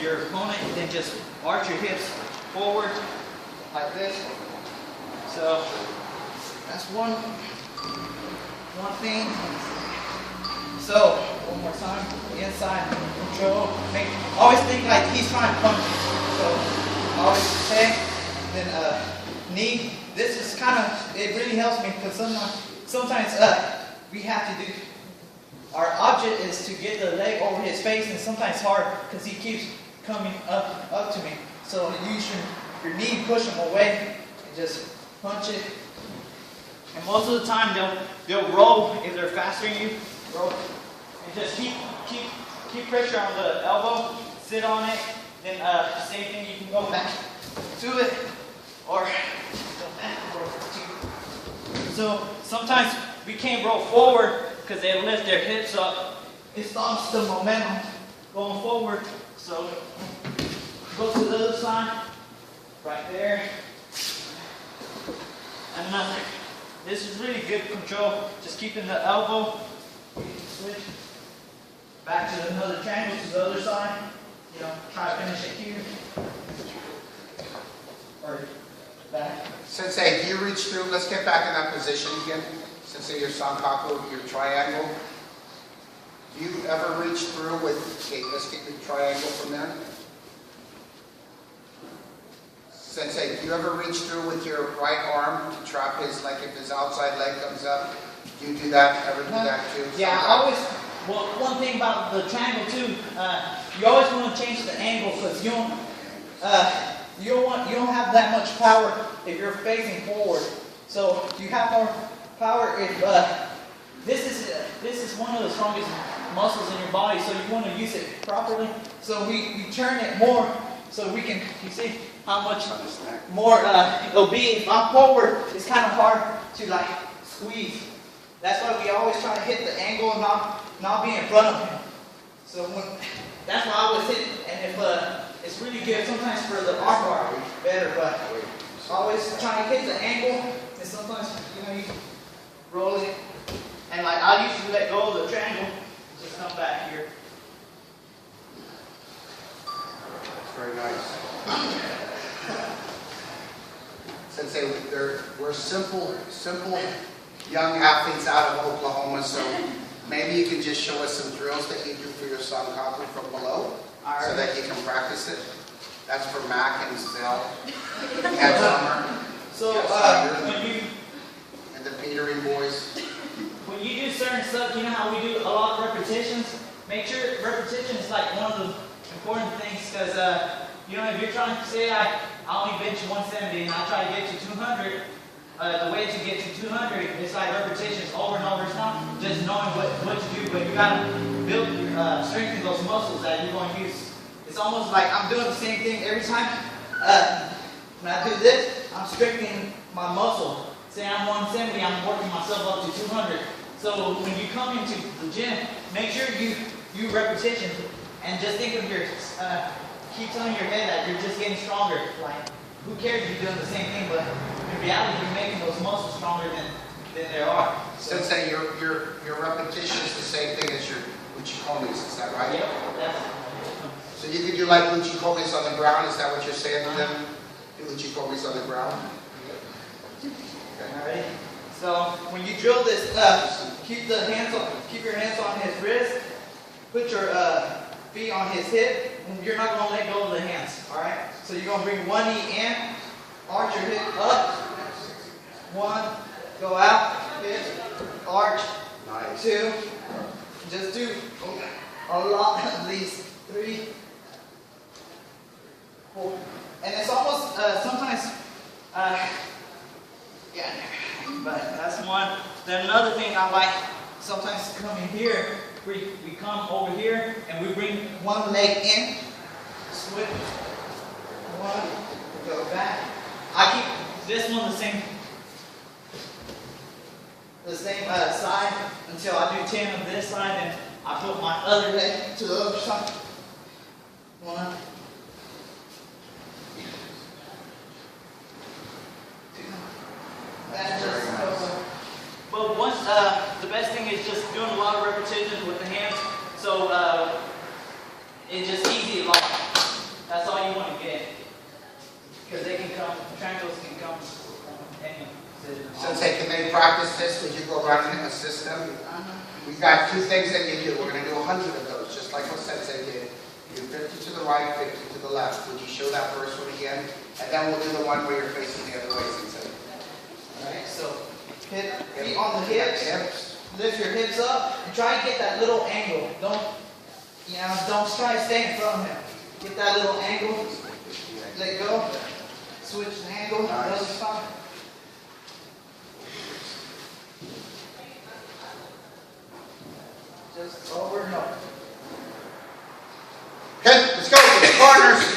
your opponent, then just arch your hips forward like this. So that's one thing. So one more time, inside control. Always think like he's trying to punch you. So always say, then knee. This is kind of, it really helps me because sometimes we have to do, our object is to get the leg over his face, and sometimes it's hard because he keeps coming up to me. So use your knee, push him away, and just punch it. And most of the time they'll roll if they're faster than you. Roll. And just keep pressure on the elbow, sit on it, then same thing, you can go back to it, or go back or to. So sometimes we can't roll forward because they lift their hips up. It stops the momentum going forward. So go to the other side, right there. Another. This is really good control. Just keeping the elbow. Switch. Back to another triangle to the other side. You know, try to finish it here. Or back. Sensei, do you reach through? Let's get back in that position again. Sensei, your sankaku, your triangle. Do you ever reach through with, okay, let's get the triangle from there. Sensei, do you ever reach through with your right arm to trap his, like if his outside leg comes up? Do you do that? Ever do that too? Yeah, I always, well, one thing about the triangle too, you always want to change the angle because you don't have that much power if you're facing forward. So you have more power if this is one of the strongest muscles in your body, so you want to use it properly. So we turn it more so we can, you see how much more it'll be. If I'm forward, it's kind of hard to like squeeze. That's why we always try to hit the angle and not be in front of him. So that's why I always hit, and if it's really good sometimes for the arm bar better, but always trying to hit the angle, and sometimes you roll it, and like I usually let go of the triangle, just come back here. That's very nice. Sensei, we're simple young athletes out of Oklahoma, so maybe you can just show us some drills that you do for your sankaku from below, so that you can practice it. That's for Mac and Zell and Summer. So when you and the Petering boys. When you do certain stuff, you know how we do a lot of repetitions. Make sure repetition is like one of the important things because if you're trying to say I only bench 170 and I try to get to 200. The way to get to 200 is like repetitions over and over. It's not just knowing what to do, but you gotta build, strengthen those muscles that you're going to use. It's almost like I'm doing the same thing every time. When I do this, I'm strengthening my muscle. Say I'm 170, I'm working myself up to 200. So when you come into the gym, make sure you repetition and just think of your, keep telling your head that you're just getting stronger. Like, who cares if you're doing the same thing, but in reality, you're making those muscles stronger than they are. So, Sensei, your repetition is the same thing as your uchikomis, is that right? Yep, that's. So you could do like uchikomis on the ground, is that what you're saying to them? Do uchikomis on the ground? Okay. Alright. So when you drill this, keep your hands on his wrist, put your feet on his hip, and you're not going to let go of the hands. Alright? So you're going to bring one knee in, arch your hip up, one, go out, hip, arch, Nice. two, just do a lot, at least 3, 4, and it's almost, sometimes, but that's one. Then another thing I like, sometimes coming here, we come over here, and we bring one leg in, switch, one, go back. I keep this one the same side until I do 10 of this side, and I put my other leg to the other side. 1, 2. That's just but once the best thing is just doing a lot of repetitions with the hands, so it's just easy. Like triangles can come from any position. Sensei, can they practice this? Would you go around and assist them? We've got two things that you do. We're going to do 100 of those, just like what Sensei did. You do 50 to the right, 50 to the left. Would you show that first one again? And then we'll do the one where you're facing the other way, Sensei. Alright, so feet on the hips. Lift your hips up and try to get that little angle. Don't try to stay in front of him. Get that little angle. Let go. Switch the angle. Another side. Just over and over. Okay, let's go. Partners.